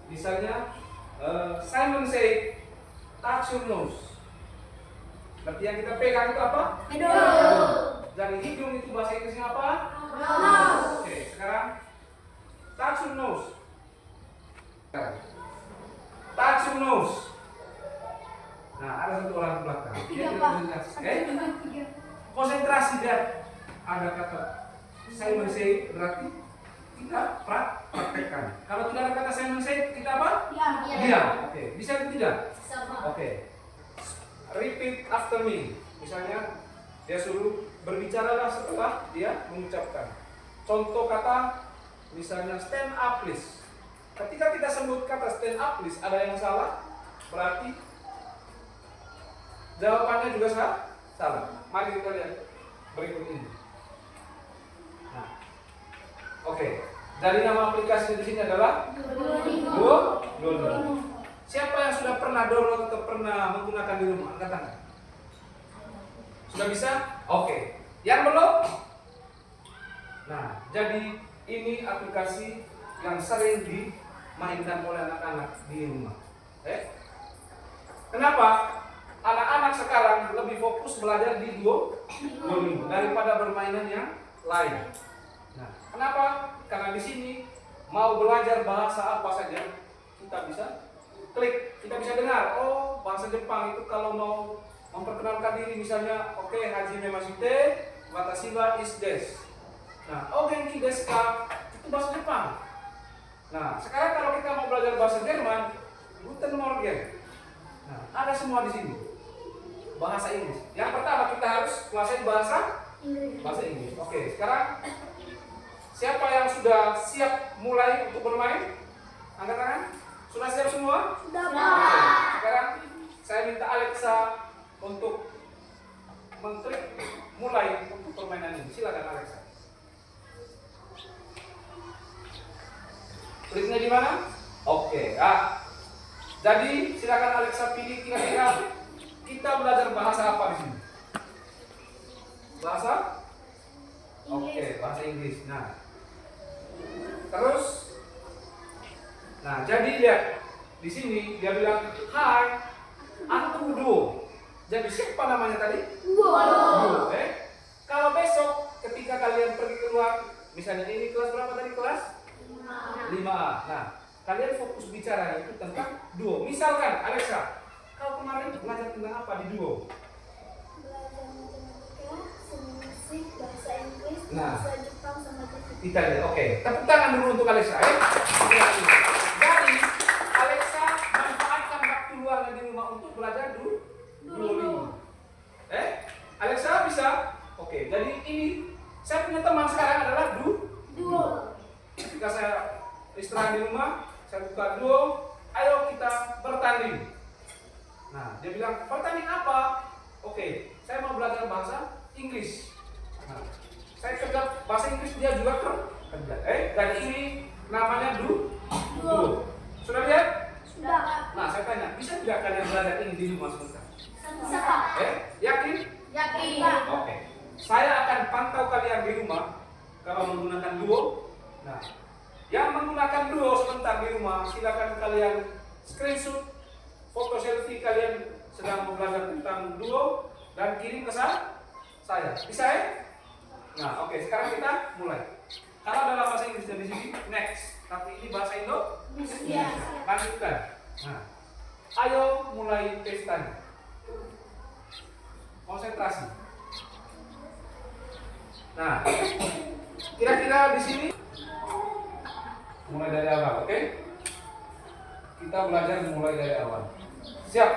Misalnya Simon say, touch your nose. Berarti yang kita pegang itu apa? Hidung. Dari hidung itu bahasa Inggrisnya apa? Nose. Oke, sekarang touch your nose. Touch your nose. Nah, ada satu orang di belakang. Dia tidak konsentrasi. Konsentrasi dia. Ada kata Simon say, berarti kita praktekkan. Kalau tidak ada kata Simon say, kita apa? Diam. Oke, bisa atau tidak? Oke. Repeat after me. Misalnya dia suruh berbicaralah setelah dia mengucapkan. Contoh kata misalnya stand up please. Ketika kita sebut kata stand up please, ada yang salah? Berarti jawabannya juga salah. Mari kita lihat berikut ini. Nah, oke. Dari nama aplikasi di sini adalah Duolingo. Siapa yang sudah pernah download atau pernah menggunakan di rumah? Angkat tangan. Sudah bisa? Oke. Yang belum? Nah, jadi ini aplikasi yang sering dimainkan oleh anak-anak di rumah. Kenapa? Anak-anak sekarang lebih fokus belajar di Duolingo daripada bermainan yang lain. Nah, kenapa? Karena di sini mau belajar bahasa apa saja kita bisa klik, kita bisa dengar. Oh, bahasa Jepang itu kalau mau memperkenalkan diri misalnya, oke, hajime mashite, watashi wa is desu. Nah, genki desu ka, itu bahasa Jepang. Nah, sekarang kalau kita mau belajar bahasa Jerman, guten morgen. Nah, ada semua di sini. Bahasa Inggris. Yang pertama kita harus kuasai bahasa Inggris. Oke, sekarang siapa yang sudah siap mulai untuk bermain? Angkat tangan. Sudah siap semua? Sudah, Oke. Pak. Sekarang saya minta Alexa untuk mengklik mulai untuk permainan ini. Silakan Alexa. Kliknya di mana? Oke. Jadi silakan Alexa pilih kira-kira kita belajar bahasa apa di sini? Bahasa? Oke, bahasa Inggris. Nah, terus, jadi lihat di sini dia bilang, Hai, aku Duo. Jadi siapa namanya tadi? Duo. Kalau besok ketika kalian pergi keluar, misalnya ini kelas berapa tadi? Kelas 5A. Nah, kalian fokus bicara itu tentang Duo. Misalkan Alexa, kau kemarin belajar tentang apa di Duo? Belajar matematika, seni musik, bahasa Inggris, Nah. bahasa Jepang sama Jepang. Italia. Oke, tepuk tangan dulu untuk Alexa. Jadi Alexa manfaatkan waktu luangnya di rumah untuk belajar Duolingo. Alexa bisa? Oke, jadi ini saya punya teman sekarang adalah Duo. Ketika saya istirahat di rumah, saya buka Duo, ayo kita bertanding. Nah, dia bilang, pertanding apa? Oke, saya mau belajar bahasa Inggris. Nah, saya kerja bahasa Inggris, dia juga kerja. Dan ini namanya Duo. Sudah lihat? Sudah. Nah, saya tanya, bisa tidak kalian belajar ini di rumah sebentar? Bisa, Pak. Yakin? Yakin. Oke. Saya akan pantau kalian di rumah kalau menggunakan Duo. Nah, yang menggunakan Duo sebentar di rumah, silakan kalian screenshot foto selfie kalian sedang belajar tentang Duo dan kirim ke saya. Bisa ya? Nah, oke, sekarang kita mulai. Kalau dalam bahasa Inggris di sini next, tapi ini bahasa Indonesia. Lanjutkan. Nah, ayo mulai pestanya. Konsentrasi. Nah, kira-kira di sini mulai dari awal, oke? Kita belajar mulai dari awal. Siap?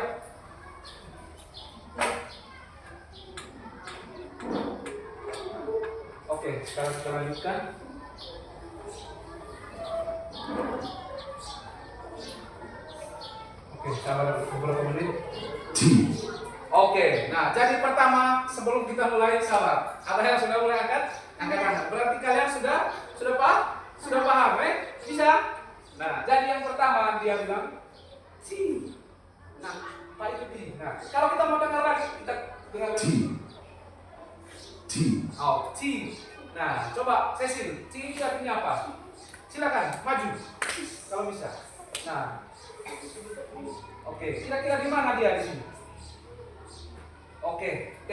Oke, sekarang kita lanjutkan. Oke, sabar beberapa menit. Oke, nah jadi pertama sebelum kita mulai sabar. Ada yang sudah mulai angkat tangan. Berarti kalian sudah paham, Bisa? Nah, jadi yang pertama dia bilang C. Nah, apa itu D? Nah, kalau kita mau dengar lagi, kita dengar lagi. T. Oh, T. Nah, coba Cecil, T itu artinya apa? Silakan, maju. Kalau bisa. Nah, oke, kira-kira di mana dia di sini? Oke, T.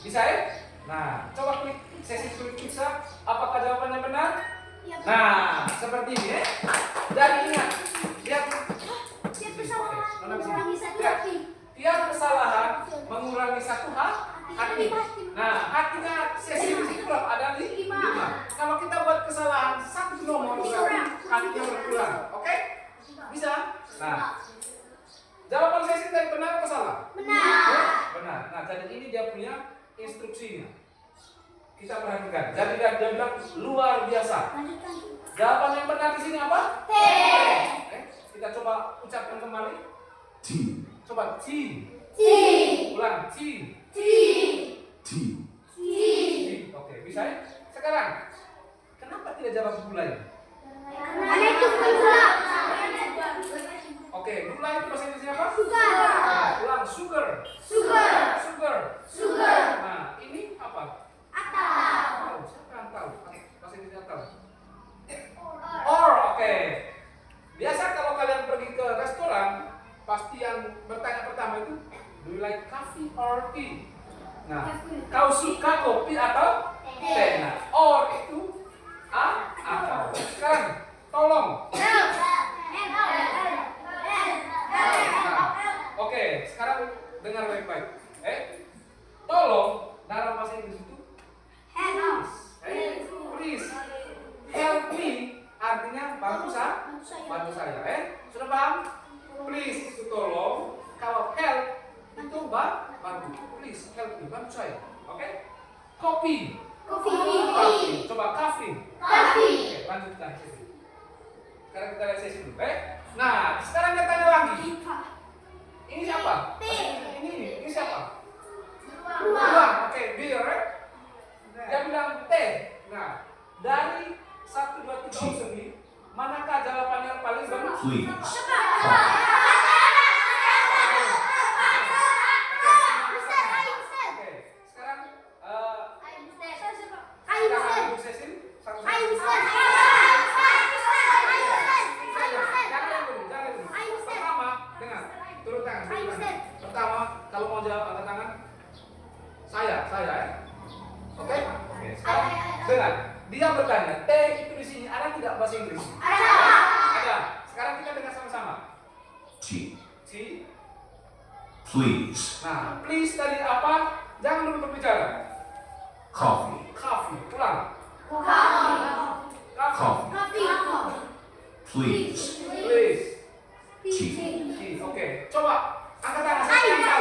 Bisa ya? Nah, coba klik sesi klik bisa. Apakah jawabannya benar? Nah, seperti ini ya. Jadi ingat, lihat. Tiap kesalahan Mana di sini? mengurangi satu Lihat. hati. Tiap kesalahan mengurangi satu hati. Nah, hatinya sesi di sini berapa? Ada di 5. Kalau kita buat kesalahan satu nomor, hatinya berkurang. Oke? Bisa? Nah, jawaban sesi tadi benar atau salah? Benar. Benar. Nah, jadi ini dia punya instruksinya. Kita perhatikan. Jadi dia bilang luar biasa. Lanjutkan. Jawaban yang benar di sini apa? T. Kita coba ucapkan kembali. T. Coba T. T. Ulang T. T. T. T. Oke, bisa ya? Sekarang, kenapa tidak jawab gulai? Karena itu gula. Oke, gula itu bahasa Inggrisnya apa? Sugar. Nah, ulang sugar. Sugar. Sugar. Sugar. Nah, ini apa? Atau. Tahu. Siapa yang tahu? Bahasa Inggrisnya tahu. Or, oke. Biasa kalau kalian pergi ke restoran, pasti yang bertanya pertama itu, do you like coffee or tea? Nah, kau suka kopi atau teh? Nah, or itu atau. Sekarang, tolong. Nah, oke, sekarang dengar baik-baik. Tolong dalam bahasa Inggris itu please help me artinya bantu saya. Sudah paham? Please itu tolong. Kalau help itu bantu. Please help me bantu saya. Oke? Kopi. Coba coffee. Oke, lanjutkan sesi. Sekarang kita lihat sesi dulu. Nah, sekarang kita tanya lagi. Ini siapa? Ini siapa? Beruang. Oke, bir. Dia bilang T. Nah, dari 1, 2, 3 opsi ini, manakah jawaban yang paling benar? Please. Oke, sekarang silakan ibu Sesin. Jangan dulu. Pertama, dengar. Turun tangan. Pertama, kalau mau jawab angkat tangan. Saya ya. Oke? Sekarang dengar. Dia bertanya, T itu di sini ada tidak bahasa Inggris? Ada. Sekarang kita dengar sama-sama. T. T. Please. Nah, please tadi apa? Jangan dulu berbicara. Coffee. Coffee. Ulang. Coffee. Please. Please. T. T. Oke. Coba angkat tangan. Siapa yang tahu?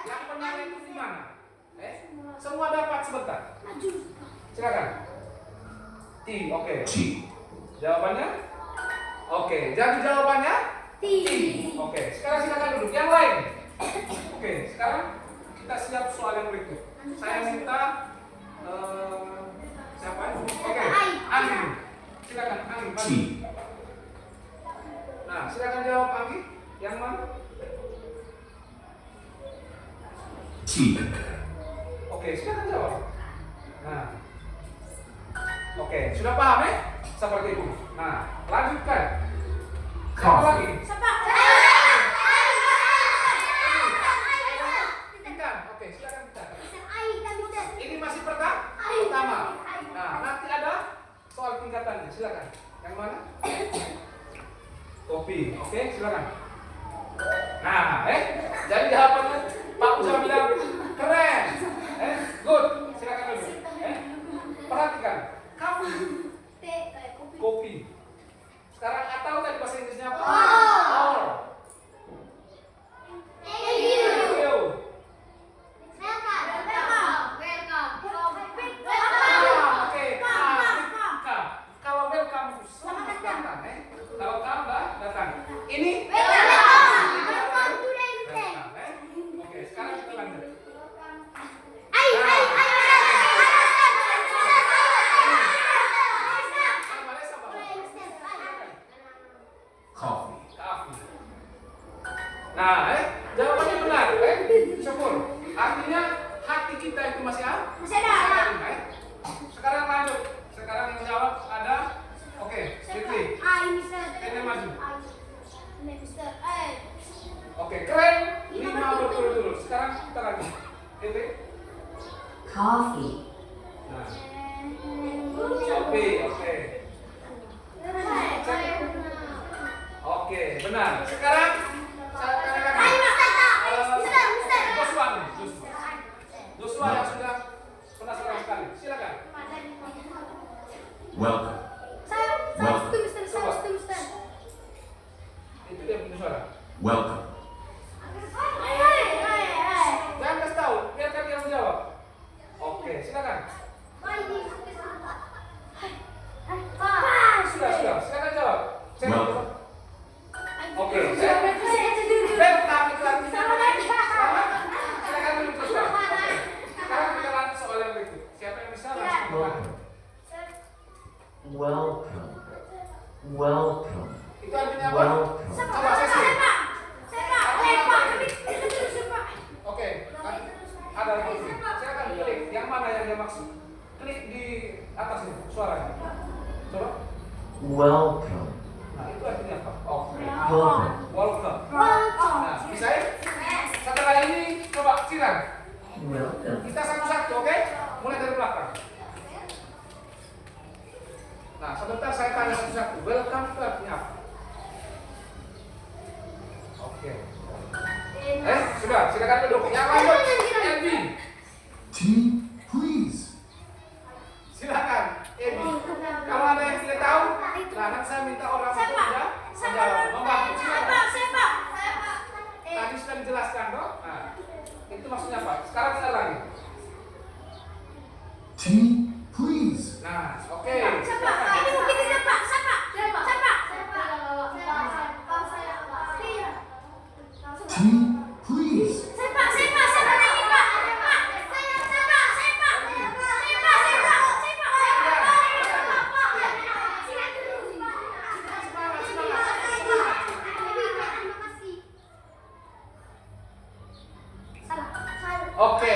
Yang benar itu di mana? Semua dapat sebentar. Silakan. T. Oke. T. Jawabannya? Oke. Jadi jawabannya? T. Oke. Sekarang silakan duduk. Yang lain. Oke. Sekarang kita siap soal yang berikut. Saya minta siapa? Oke. Anggi. Silakan Anggi. T. Nah, silakan jawab Anggi. Yang mana? T. Oke, silakan jawab. Nah. Oke, sudah paham ya? Seperti itu. Nah, lanjutkan. Siapa lagi? Titan. Oke, silakan Titan. Ini masih pertama. Nah, nanti ada soal tingkatannya. Silakan. Yang mana? Kopi. Oke, silakan. Nah, jadi jawabannya Pak Uza bilang keren. Good. Silakan dulu. Perhatikan. Kamu kopi. Sekarang atau tadi bahasa Inggrisnya apa? Or. Thank you. Oke. Kalau welcome itu selamat datang. Kalau kamu datang. Ini welcome. Kopi, oke. Oke, benar. Sekarang Joshua nih, Joshua yang sudah penasaran sekali. Silakan. Welcome. Itu dia punya suara. Welcome. Jangan kasih tahu, biarkan dia menjawab. Oke, silakan. Sudah, silakan jawab. Saya mau jawab. Oke, welcome itu artinya selamat. Silakan dulu Joshua. Oke. Sekarang kita lanjut soal yang berikut. Siapa yang bisa langsung bertanya? Welcome. Welcome. Itu artinya apa? Welcome. Coba sesi. Oke, ada lagi. Silakan klik. Yang mana yang dia maksud? Klik di atas ini suaranya. Coba. Welcome. Nah, itu artinya apa? Oke. Welcome. Welcome. Nah, bisa ya? Setelah ini coba silang. Welcome. Kita satu-satu, oke? Mulai dari belakang. Nah, sebentar saya tanya satu-satu. Welcome itu artinya apa? Oke. Sudah, silakan duduk. Yang lanjut, Elvin. Tea, please. Silakan, Elvin. Kalau ada yang tidak tahu, nah nanti saya minta orang untuk menjawab. Membantu, silakan. Tadi sudah dijelaskan, toh? Nah, itu maksudnya apa? Sekarang kita lagi. Tea, please. Nah, oke. Tea, please. Oke,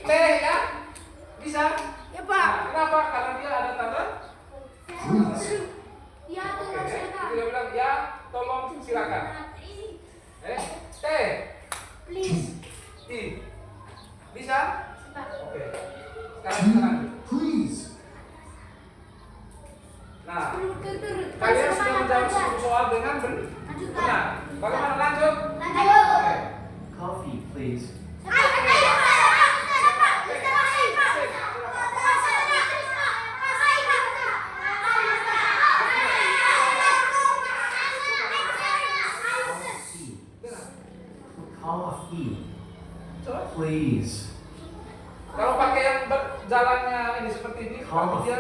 teh ya? Bisa? Nah, kenapa? Karena dia ada tanda. Please. Oke, dia bilang ya, tolong silakan. Teh, I. Bisa? Oke. Sekarang kita Tea, lanjut. please. Nah, kalian sudah menjawab 10 soal dengan benar. Bagaimana lanjut? Oke. Coffee, please. Coffee, Coba. please. Kalau pakai yang berjalannya ini seperti ini, tapi dia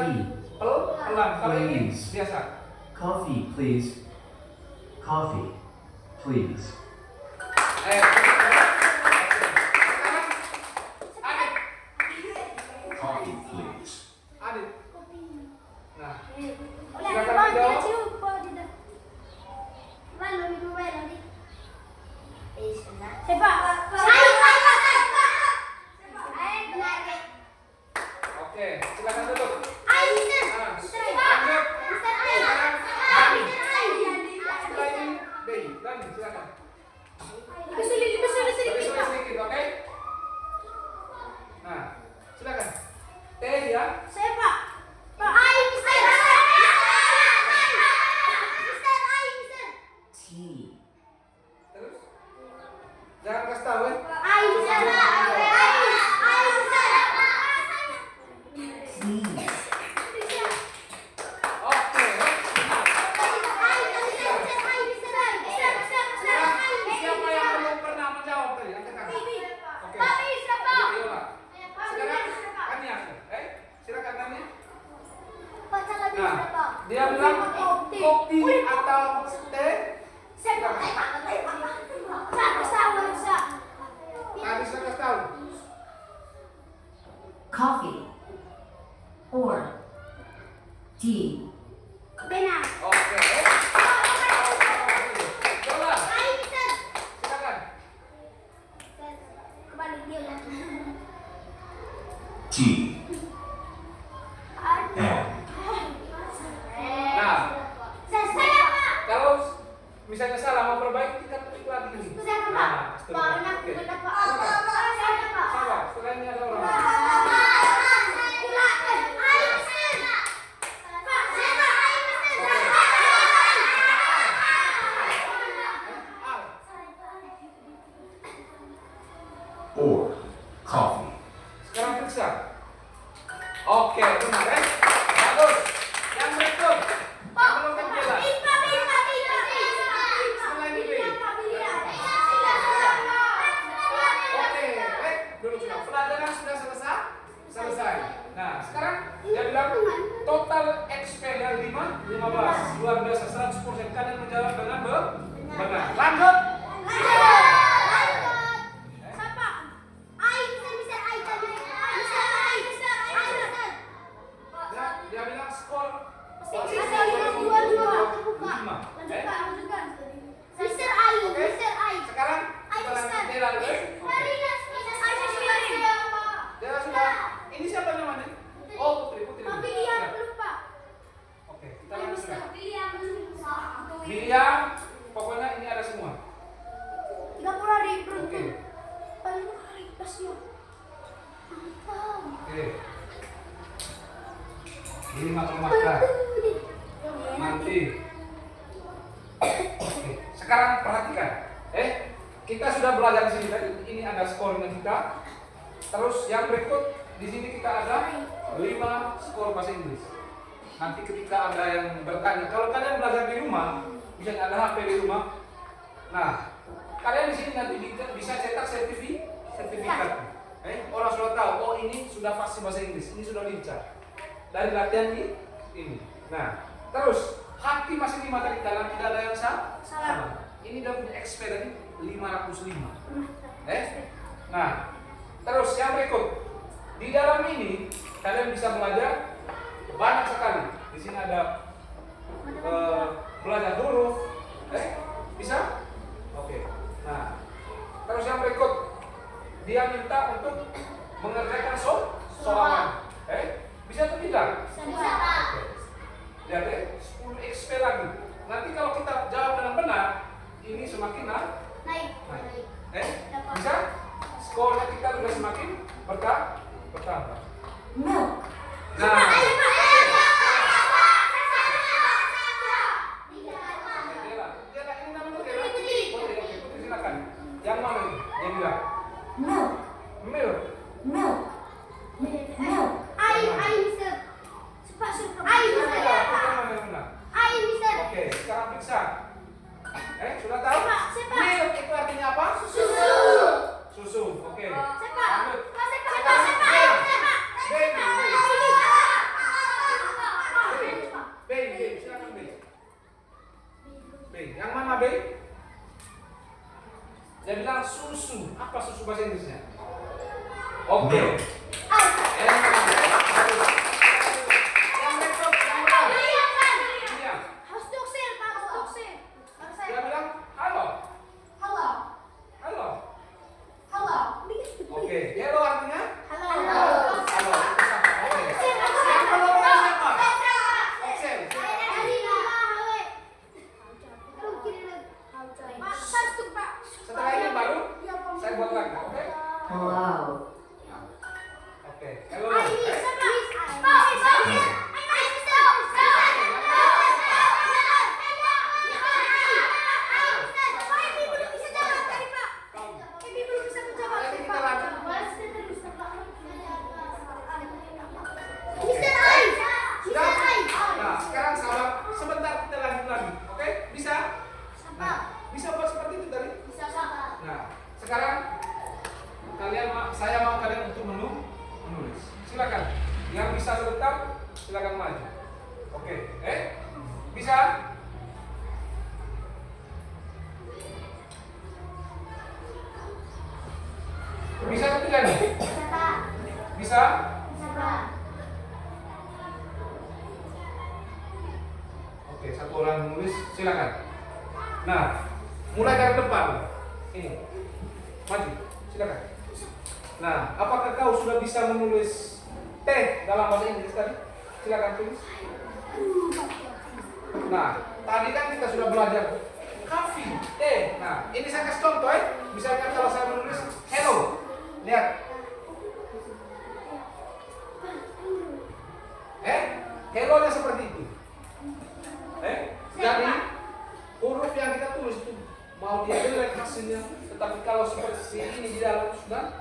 pelan. Kalau ini Please. biasa. Coffee, please. Coffee, please. Sekarang Adit. Coffee, please. Adit. Nah, silakan menjawab. Oke, silakan duduk. Nah, lanjut. Sekarang Dani. Setelah ini Baby. Dani, silakan. Lebih sulit sedikit, oke? Nah, silakan. Teh ya. Tea, Terus. Jangan kasih tahu ya. please. Oke. Siapa yang belum pernah menjawab tadi? Angkat tangan. Oke. Yola. Sekarang Kania. Silakan Kania. Nah, dia bilang kopi atau teh. Tadi saya kasih tahu. Coffee or tea. Oke. Yola, silakan. Tea and Nah, kalau misalnya salah mau perbaiki kita klik lagi nih. Nah, seterusnya. Oke. Salah. Setelah ini ada orang. 15. Luar biasa, 100%. Kalian menjawab dengan benar. Lanjut. Siapa? Ai, Mister Ai tadi. Mister Ai. Ya, dia bilang skor. Mister dua. Terbuka. 5. Lanjutkan. Mister Ai. Oke. Mister Ai. Sekarang Ai, kita Mister. lanjut Dela dulu. Oke. Dela sudah. Ini siapa namanya? Oh, Putri. Tapi dia Ya. lupa. Oke, kita lanjutkan. William. William, pokoknya ini ada semua. 30 hari Oke. beruntung. Paling hari pasnya. Oke. Ini makan. Nanti. Oke. Sekarang perhatikan. Kita sudah belajar di sini tadi. Ini ada skornya kita. Terus yang berikut di sini kita ada 5 skor bahasa Inggris. Nanti ketika ada yang bertanya, kalau kalian belajar di rumah, misalnya ada HP di rumah, nah kalian di sini nanti bisa cetak sertifikat. Orang sudah tahu, oh ini sudah pasti bahasa Inggris, ini sudah lincah dari latihan ini. Nah, terus hati masih 5 tadi dalam tidak ada yang salah. Ini udah punya XP tadi 505. Nah, terus yang berikut di dalam ini kalian bisa belajar banyak sekali. Di sini ada belajar huruf, bisa? Oke. Nah, terus yang berikut dia minta untuk mengerjakan soalan. Bisa atau tidak? Bisa, Pak. Lihat 10 XP lagi. Nanti kalau kita jawab dengan benar, ini semakin Naik. bisa? Skornya kita juga semakin bertambah. Milk. Nah, Dela, ini namanya Dela. Oke, Putri silakan. Yang mana ini? Yang bilang Milk. milk. Milk. Milk. Ai, Mister. Cepat, Ai, Yang Mister. mana yang benar? Ai, Mister. Oke, sekarang periksa. Sudah tahu? Siapa? Milk itu artinya apa? Susu. Susu. Oke. Siapa? Lanjut. Baby, silakan baby. Baby, yang mana baby? Dia bilang susu. Apa susu bahasa Inggrisnya? Oke. Milk. Yang mana? Yang berikut, yang mana? William. Dia bilang halo. Halo. Oke. Hello artinya? Halo. Oke. Yang kedua siapa? Excel. Setelah ini baru saya buat lagi. Oke. Hello. Oke. Hello. Nah, sekarang sahabat, sebentar kita lanjut lagi. Oke? Bisa? Nah, bisa buat seperti itu tadi? Nah, sekarang saya mau kalian untuk menulis. Silakan. Yang bisa sebentar, silakan maju. Oke? Bisa? Bisa atau tidak nih? Bisa? Oke, satu orang menulis, silakan. Nah, mulai dari depan. Ini. Maju, silakan. Nah, apakah kau sudah bisa menulis T dalam bahasa Inggris tadi? Silakan tulis. Nah, tadi kan kita sudah belajar coffee, T. Nah, ini saya kasih contoh Misalkan kalau saya menulis hello. Lihat. Hello-nya seperti itu. Jadi huruf yang kita tulis itu mau dia jelek hasilnya, tetapi kalau seperti ini di dalam sudah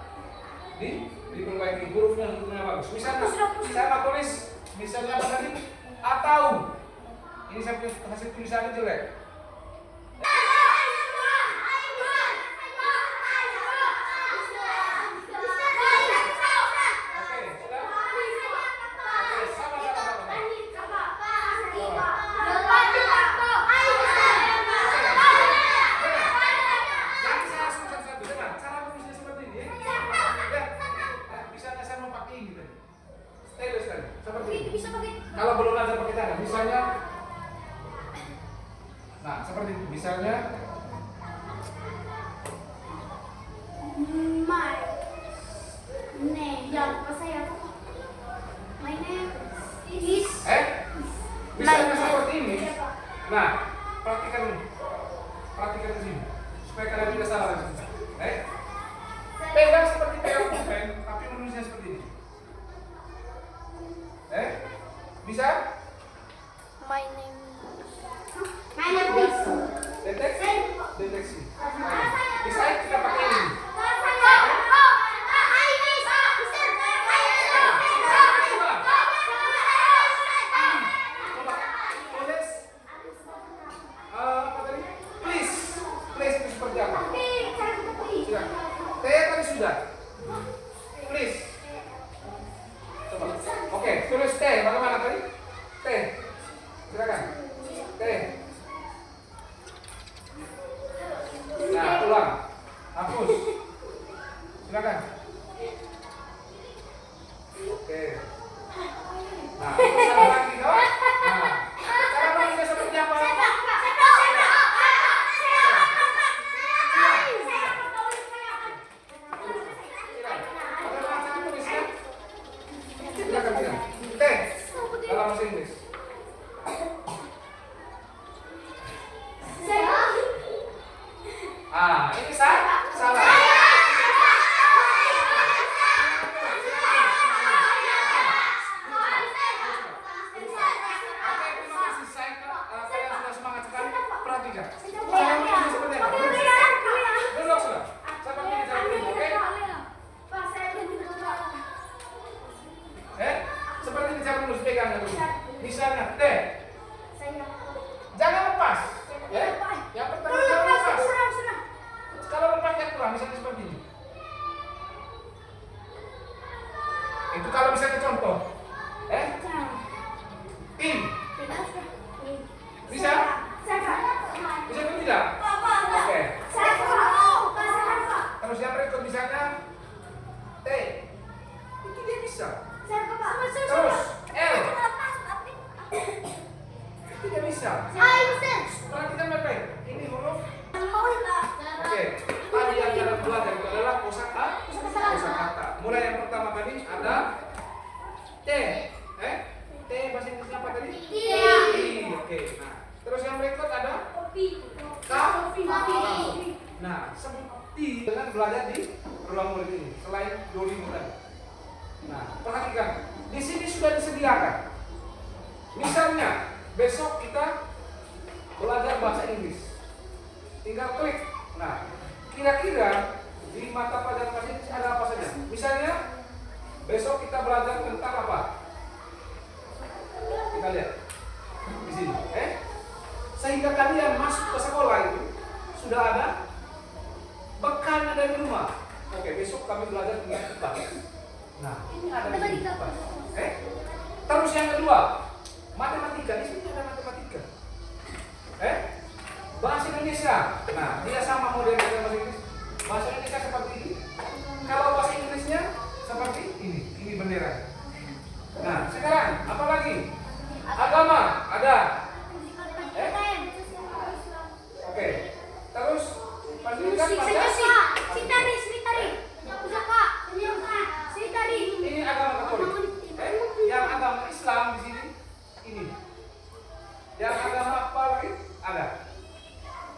diperbaiki hurufnya bagus. Misalnya saya mau tulis misalnya apa tadi? Atau ini saya punya hasil tulisannya jelek. Oke, sudah? Oke, sama. belajar pakai tangan. Misalnya, nah seperti itu. Misalnya, My name. Ya, apa saya? My name is. misalnya seperti ini. Nah, perhatikan di sini supaya kalian tidak salah. Pegang seperti pegang pulpen, tapi menulisnya seperti ini. Bisa? My name is. Deteksi. Bisa kita pakai ini. Coba tulis. Apa tadi? Please itu seperti apa? Silakan. T tadi sudah. Please. Coba. Oke, tulis T. Bagaimana tadi? T. Silakan. T. Nah, ulang. Hapus. Silakan. Oke. Nah, ulang lagi dong. Nah, cara menulisnya seperti apa? Bagaimana cara tulisnya? Silakan bilang. T dalam bahasa Inggris. Ini salah. Oke, terima kasih. Kalian sudah semangat sekali. Perhatikan. Cara menulisnya seperti apa? Duduk sudah. Saya pakai cara menulis, oke? Seperti ini cara menulis, pegang dulu. Misalnya T. Jangan lepas. Yang pertama jangan lepas. Kalau lepasnya kurang, misalnya seperti ini. Itu kalau misalnya contoh. Tim. Bisa? Bisa atau tidak? Oke. Terus yang berikut misalnya T. Itu dia bisa. Terus L. Itu dia bisa. Perhatikan baik-baik. Ini huruf. Oke. Tadi yang kita belajar itu adalah kosakata. Mulai yang pertama tadi ada T. T bahasa Inggrisnya apa tadi? I. Oke. Nah, terus yang berikut ada K. Nah, seperti dengan belajar di ruang murid ini selain Duolingo tadi. Nah, perhatikan. Di sini sudah disediakan. Misalnya, besok kita belajar bahasa Inggris. Tinggal klik. Nah, kira-kira di mata pelajaran bahasa Inggris ada apa saja? Misalnya, besok kita belajar tentang apa? Kita lihat di sini. Sehingga kalian masuk ke sekolah itu sudah ada bekalnya dari rumah. Oke, besok kami belajar tentang kipas. Nah, ini ada di sini kipas. Terus yang kedua, matematika. Di sini ada matematika. Bahasa Indonesia. Nah, dia sama model dengan bahasa Inggris. Bahasa Indonesia seperti ini. Kalau bahasa Inggrisnya seperti ini. Ini bendera. Nah, sekarang apa lagi? Agama ada. Oke. Terus pendidikan ini agama Katolik. Yang agama Islam di sini ini. Yang agama apa lagi? Ada.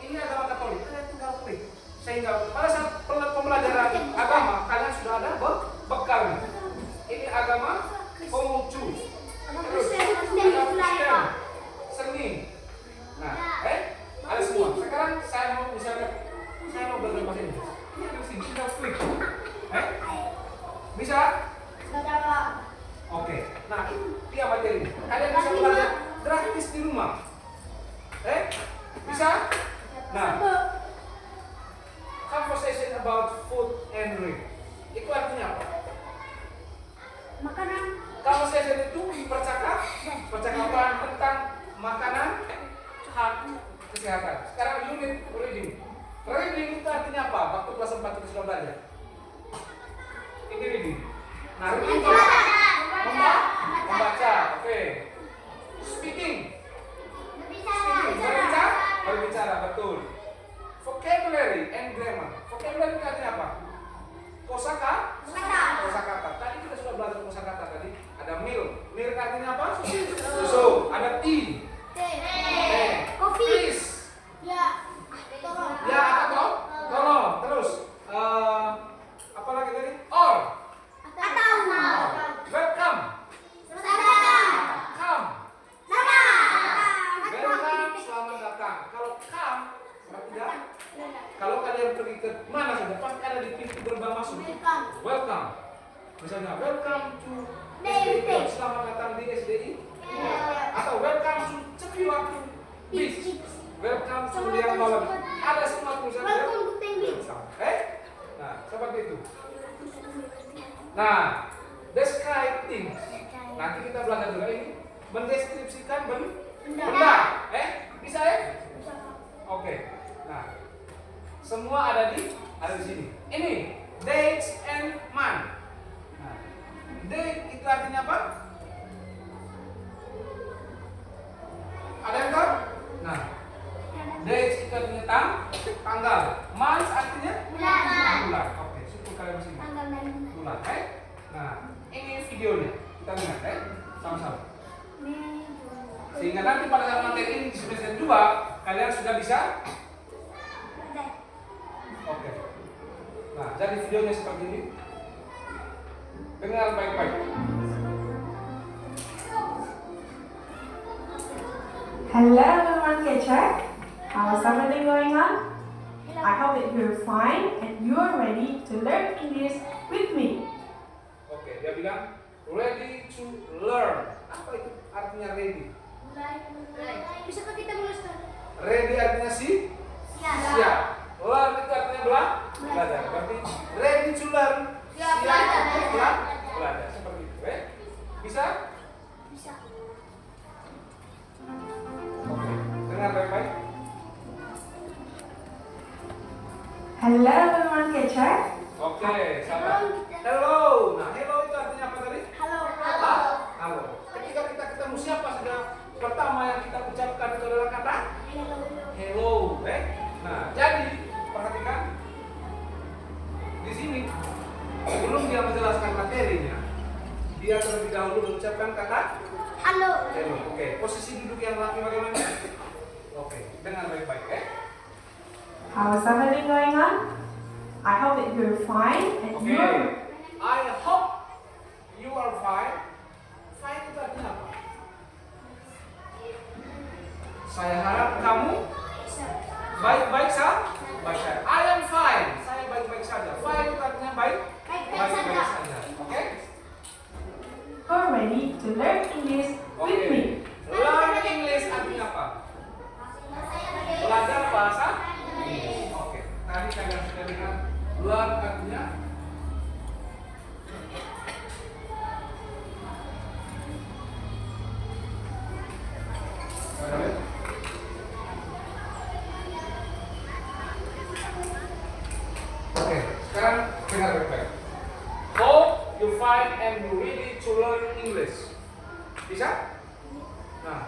Ini agama Katolik. Kalian tinggal klik. Sehingga pada saat pembelajaran agama kalian sudah ada bekalnya. Ini agama Konghucu. Terus agama Kristen, seni. Nah, ada semua. Sekarang saya mau belajar bahasa Inggris. Ini ada di sini. Tinggal klik. Bisa? Oke. Nah, itu dia materi. Kalian bisa belajar gratis di rumah. Bisa? Nah, conversation Welcome. Misalnya welcome to SDI. SDI. Selamat datang di SDI. Atau welcome to Cepiwatu Beach. Welcome to Liang Malam. Ada semua tulisan ya. Welcome to Tenggris. Nah, seperti itu. Nah, describe things. Nanti kita belajar juga ini mendeskripsikan benda. Bisa ya? Oke. Nah, semua ada di sini. Ini dates and month. Nah, date itu artinya apa? Ada yang tahu? Nah, dates itu artinya tanggal. Month artinya bulan. Oke, syukur kalian masih ingat. Bulan, Nah, ini videonya. Kita lihat, sama-sama. Sehingga nanti pada saat materi ini di semester 2, kalian sudah bisa. Oke. Nah, jadi videonya seperti ini. Dengar baik-baik. Hello everyone, Catcher. How's everything going on? I hope that you're fine and you are ready to learn English with me. Oke, dia bilang ready to learn. Apa itu artinya ready? Bisa kok kita menuliskan? Ready artinya siap. Learn itu artinya belajar. Berarti ready to learn. Siap untuk belajar. belajar. Seperti itu, Bisa? Bisa. Oke, dengar baik-baik. Hello everyone, Catcher. Oke, sabar. Hello. Nah, hello itu artinya apa tadi? Halo. Halo. Ketika kita ketemu siapa sudah pertama yang kita ucapkan itu adalah kata hello, Nah, jadi perhatikan di sini sebelum dia menjelaskan materinya, dia terlebih dahulu mengucapkan kata Halo. hello. Oke, posisi duduk yang laki bagaimana? Oke, dengar baik-baik, How's everything going on? I hope that you're fine and Oke. you're I hope you are fine. Fine itu artinya apa? Saya harap kamu baik-baik saja. I am fine. Saya baik-baik saja. Fine itu artinya baik-baik saja. Oke? you're ready to learn English with Oke. me. Learn English artinya apa? Belajar bahasa Inggris. Oke. Tadi kalian sudah lihat learn artinya Oke, sekarang dengar baik-baik. Hope you find and you ready to learn English. Bisa? Nah,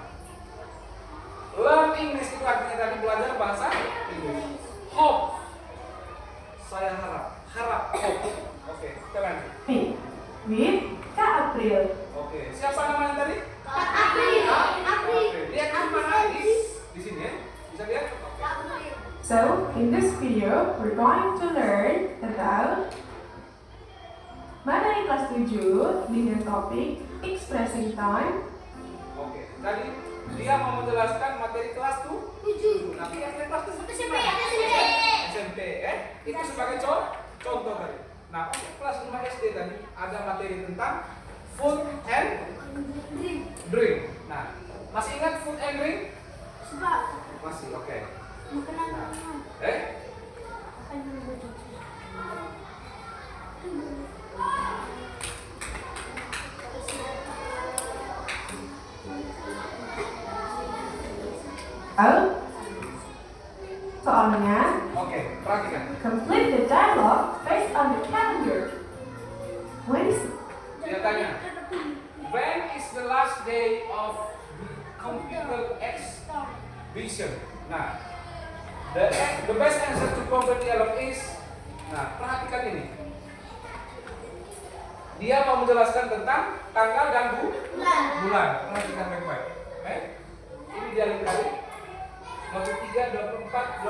learn English itu artinya tadi belajar bahasa Inggris. Hope, saya harap, hope. Oke, kita lanjut. With Kak April. Oke, siapa namanya tadi? April. Oke, lihat di mana? Di sini ya. Bisa lihat? Oke. So, in this video, we're going to learn about materi kelas 7 dengan topik expressing time. Oke, tadi dia mau menjelaskan materi kelas 7. Nanti yang kelas 7 SMP, itu sebagai contoh tadi. Nah, untuk kelas 5 SD tadi ada materi tentang food and drink. Nah, masih ingat food and drink? Masih, oke. Oh, soalnya Oke, perhatikan. complete the dialogue based on the calendar. When is Dia tanya, when is the last day of the computer exhibition? Nah, the best answer to complete dialogue is, nah, perhatikan ini. Dia mau menjelaskan tentang tanggal dan bulan. Perhatikan baik-baik. Ini dia lingkari 23, 24,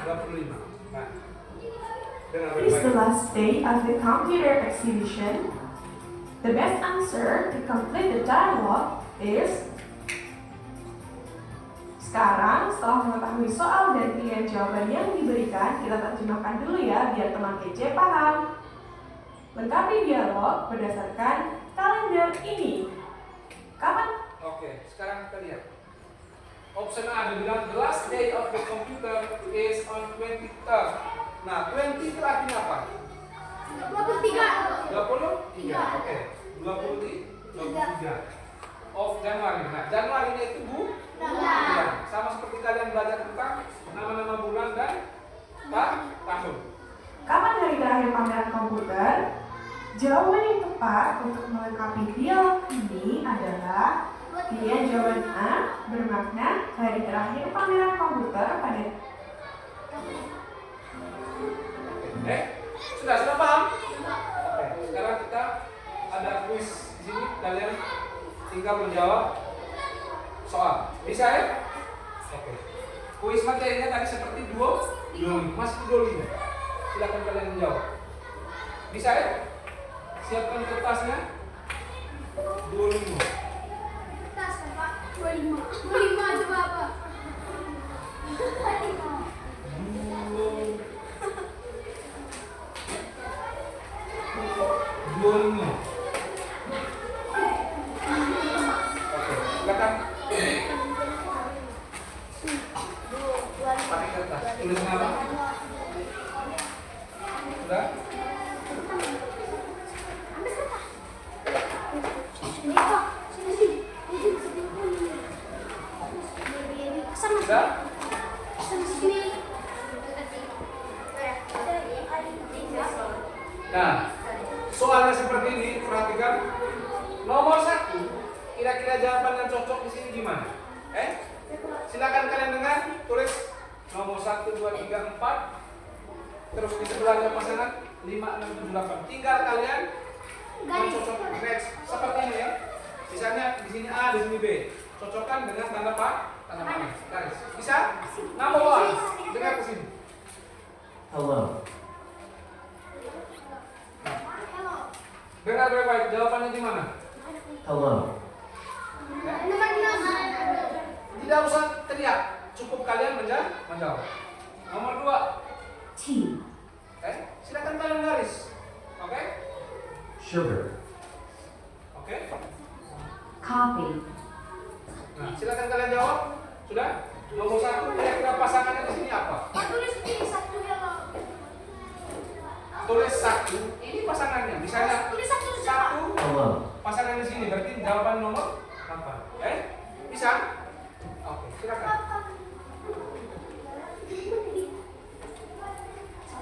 25. Nah, dengar is the baik-baik. last day of the computer exhibition? The best answer to complete the dialogue is. Sekarang, setelah mengetahui soal dan pilihan jawaban yang diberikan, kita terjemahkan dulu ya, biar teman kece paham. Lengkapi dialog berdasarkan kalender ini. Kapan? Oke, sekarang kita lihat. Option A dia bilang the last day of the computer is on 23rd. Nah, 20 itu artinya apa? 23. 23. Oke. 23 of Januari. Nah, Januari itu bulan. Sama seperti kalian belajar tentang nama-nama bulan dan tahun. Kapan hari terakhir pameran komputer? Jawaban yang tepat untuk melengkapi dialog ini adalah pilihan jawaban A bermakna hari terakhir pameran komputer pada Sudah paham? Oke, sekarang kita ada kuis di sini. Kalian tinggal menjawab soal. Bisa ya? Oke. Kuis materinya tadi seperti duolingo. Masih duolingo. Silakan kalian menjawab. Bisa ya? Siapkan kertasnya. Duolingo. Tas Pak. 25. 25 coba apa? Duolingo. Oke, silakan. Pakai kertas. Tulis nama. Sudah? Sudah? Nah, soalnya seperti ini, perhatikan. Nomor 1, kira-kira jawaban yang cocok di sini gimana? Silakan kalian dengar, tulis nomor 1, 2, 3, 4. Terus di sebelahnya pasangan 5, 6, 7, 8. Tinggal kalian mencocokkan garis seperti ini ya. Misalnya di sini A, di sini B. Cocokkan dengan tanda panah, garis. Bisa? Number 1, dengar ke sini. Hello. Dengar baik-baik, jawabannya gimana? Hello. Tidak usah teriak, cukup kalian menjawab. Nomor 2, Tea. silakan kalian garis. Oke? Sugar. Oke? Coffee. Nah, silakan kalian jawab. Sudah? Nomor 1, kira-kira pasangannya di sini apa? Tulis ini satu ya, Pak. Tulis 1, ini pasangannya. Misalnya Tulis satu siapa? 1 Hello. pasangan di sini, berarti jawaban nomor apa? Bisa? Oke, silakan.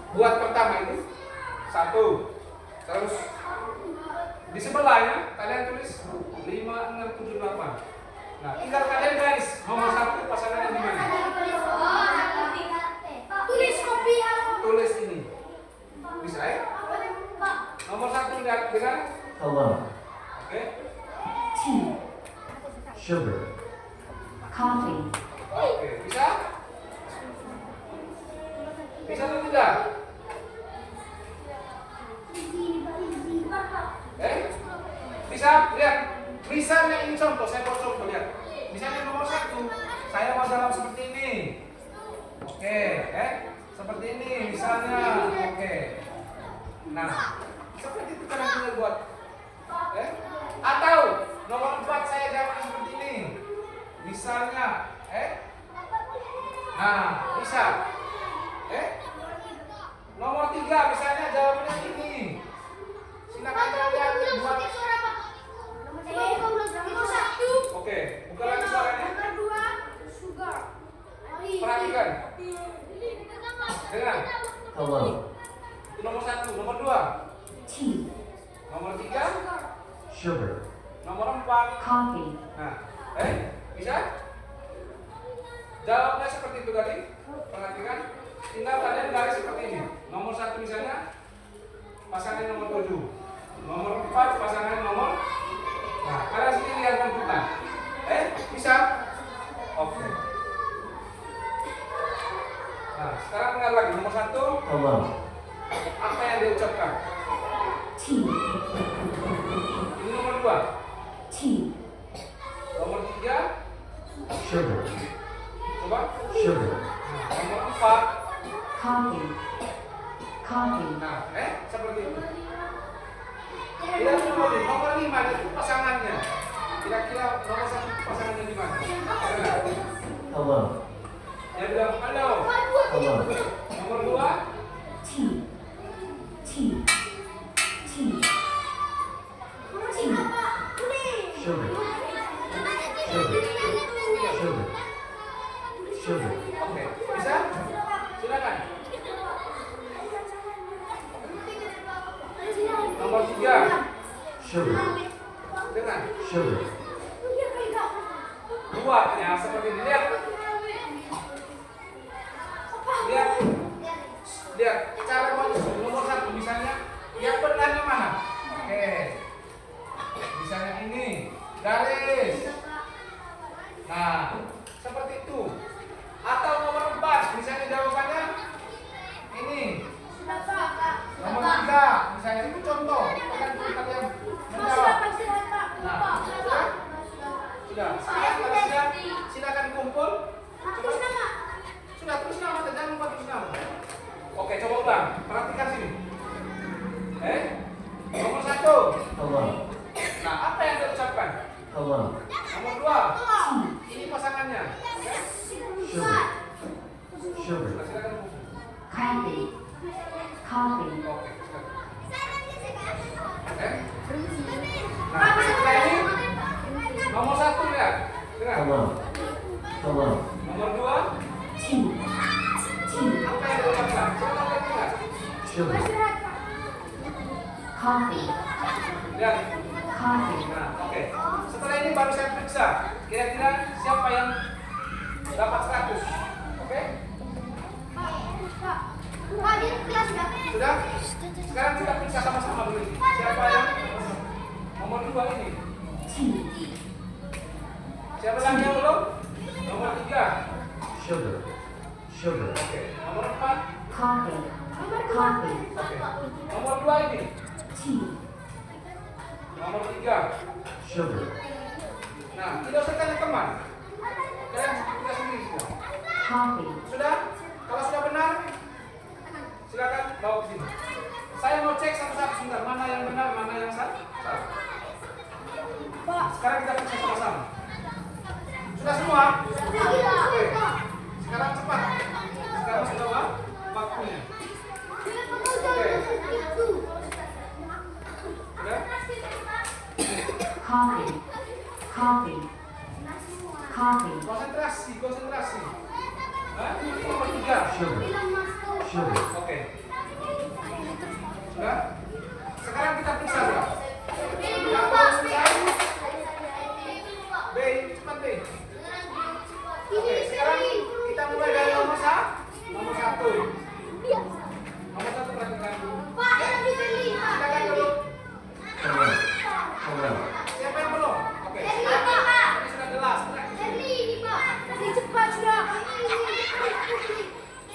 Buat pertama itu 1. Terus di sebelahnya kalian tulis 5, 6, 7, 8. Nah, tinggal kalian garis nomor 1 pasangannya di mana? Tulis kopi ya. Tulis ini. Bisa ya? Nomor 1 lihat dengan Hello. oke. Tea. Sugar. Coffee. Oke, bisa? Bisa atau tidak? Bisa? Lihat. Misalnya ini contoh, saya buat contoh, lihat. Misalnya nomor 1, saya mau jawab seperti ini. Oke, seperti ini misalnya. Oke. Nah, seperti itu kalian tinggal buat. Atau nomor 4 saya jawabnya seperti ini. Misalnya, nah, bisa. Nomor 3 misalnya jawabannya ini. Silakan kalian buat. Nomor 1. Oke, buka lagi suaranya. Nomor 2, sugar. Perhatikan. Dengar. Hello. Itu nomor 1, nomor 2, Tea. nomor 3, Sugar. nomor 4. Coffee. Nah, bisa? Jawabnya seperti itu tadi. Perhatikan. Tinggal kalian garis seperti ini. Nomor 1 misalnya pasangan nomor 7. Nomor 4 pasangan nomor. Nah, kalian sini lihat bentukan. Bisa? Oke. Nah, sekarang dengar lagi nomor 1. Hello. Apa yang diucapkan? Tea. Ini nomor 2. Tea. Nomor 3. Sugar. Coba. Sugar. Nah, nomor 4. Coffee. Coffee. Nah, seperti itu. Tidak nomor 5 itu pasangannya. Kira-kira nomor 1 pasangannya di mana? Hello. Yang bilang halo. Hello. Nomor 2. T. T. T. Sugar. Sugar. Sugar. Sugar. Oke, bisa? Silakan. Nomor 3. Sugar. Dengar. Sugar. 2 ya seperti ini. Lihat. Lihat. Lihat cara nomor 1 misalnya yang benarnya mana? Oke. Misalnya ini garis. Nah, seperti itu. Atau nomor 4 misalnya jawabannya ini. Nomor 3 misalnya itu contoh. Bukan kalian menjawab. Nah, sudah. Sekarang kalau sudah silakan kumpul. Sudah terus nama, jangan lupa terus nama. Oke, coba ulang. Perhatikan sini. Nomor 1. Hello. Nah, apa yang diucapkan? Hello. Nomor 2. Ini pasangannya. Oke? Sugar. Nah, Sugar. silakan kumpul. Coffee. Coffee. Oke, silakan. Oke? Nah, setelah ini nomor 1 lihat. Dengar. Hello. Hello. Nomor 2. T. T. Apa yang diucapkan? Silakan lihat. Sugar. Coffee. Lihat. Coffee. Nah, oke. Setelah ini baru saya periksa. Kira-kira siapa yang dapat 100? Oke? Sudah? Sekarang kita periksa sama-sama dulu ini. Siapa yang nomor 2 ini? T. Siapa lagi yang belum? Nomor 3. Sugar. Sugar. Oke. Nomor 4. Coffee. Coffee. Oke. Nomor 2 ini. T. Nomor 3. Sugar. Nah, tidak usah tanya teman. Kalian kita sendiri sudah. Coffee. Sudah? Kalau sudah benar, silakan bawa ke sini. Saya mau cek satu-satu sebentar, mana yang benar, mana yang salah. Sekarang kita periksa sama-sama. Sudah semua? Oke. Sekarang cepat. Sekarang sudah waktunya. Sudah? Coffee. Coffee. Coffee. Konsentrasi, konsentrasi. Hah? Nomor 3. Sugar. Sugar. Oke. Sudah? Sekarang kita periksa sudah. Yang baru selesai. B, cepat B. Oke, sekarang kita mulai dari nomor 1. Nomor 1. Nomor 1 perhatikan. Silakan dulu. Hello. Hello. Siapa yang belum? Oke. Ini sudah jelas.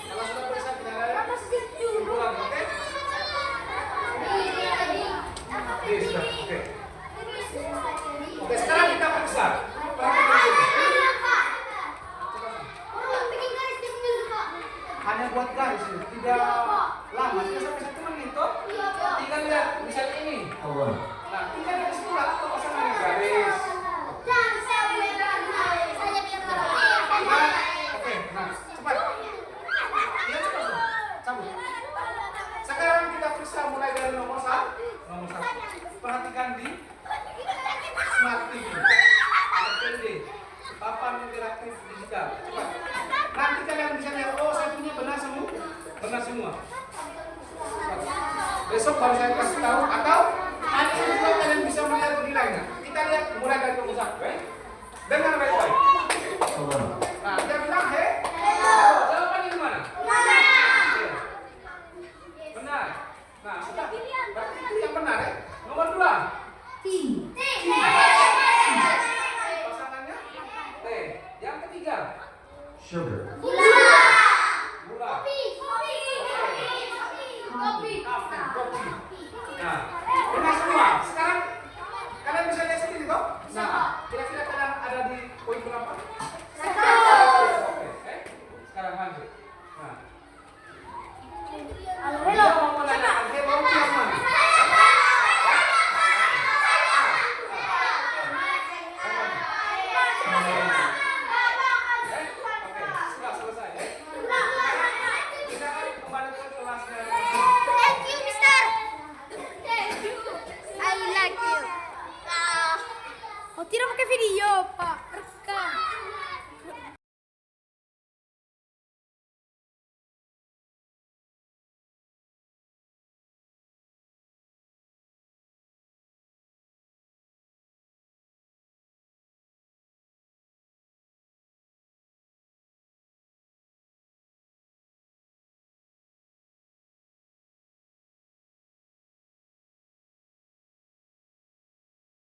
Kalau sudah periksa tidak ada kumpulan, oke? Oke, sudah. Oke. Oke, sekarang kita periksa. Perhatikan sini. Hanya buat garis ini, tidak lama, tidak sampai 1 menit toh. Tinggal lihat, misalnya ini. Hello. Nah, tinggal lihat sebelah atau pasangannya garis. Oke, nah, cepat. Iya, cepat. Cabut. Sekarang kita periksa mulai dari nomor 1. Nomor 1. Perhatikan di Smart TV. PND. Papan interaktif digital. Cepat. Nanti kalian bisa lihat, oh saya punya benar semua. Benar semua. Cepat. Besok baru saya kasih tahu atau nanti juga kalian bisa melihat nilainya. Kita lihat mulai dari nomor 1, baik? Dengar baik-baik. Hello. Nah, dia bilang, "He, jawabannya di mana?" Oke. Benar. Nah, sudah. Berarti itu yang benar ya. Nomor 2. T. Pasangannya T. Yang ketiga, Sugar. gula. Kopi. Nah, benar semua. Sekarang kalian bisa lihat sendiri toh? Nah, kira-kira kalian ada di poin berapa?